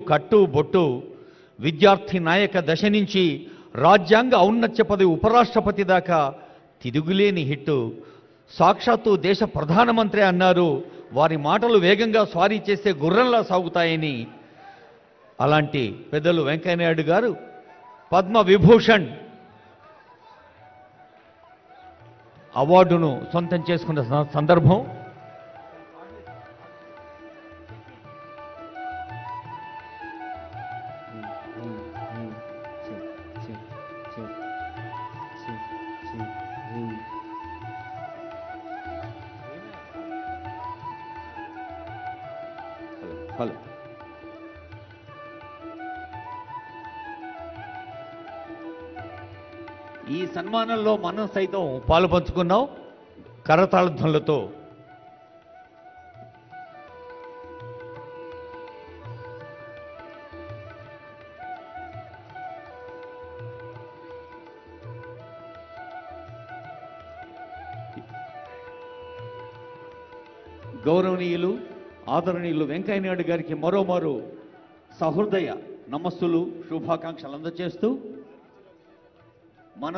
కట్టు బొట్టు విద్యార్థి నాయక దశ నుంచి రాజ్యాంగ ఔన్నత్య పదవి ఉపరాష్ట్రపతి దాకా తిరుగులేని హిట్టు. సాక్షాత్తు దేశ ప్రధానమంత్రి అన్నారు, వారి మాటలు వేగంగా స్వారీ చేసే గుర్రంలా సాగుతాయని. అలాంటి పెద్దలు వెంకయ్యనాయుడు గారు పద్మ విభూషణ్ అవార్డును సొంతం చేసుకున్న సందర్భం. హలో, ఈ సన్మానంలో మనం సైతం పాలు పంచుకున్నాం కరతాళ ధ్వనులతో. గౌరవనీయులు ఆదరణీయులు వెంకయ్యనాయుడు గారికి మరోమారు సహృదయ నమస్సులు శుభాకాంక్షలు అందజేస్తూ మన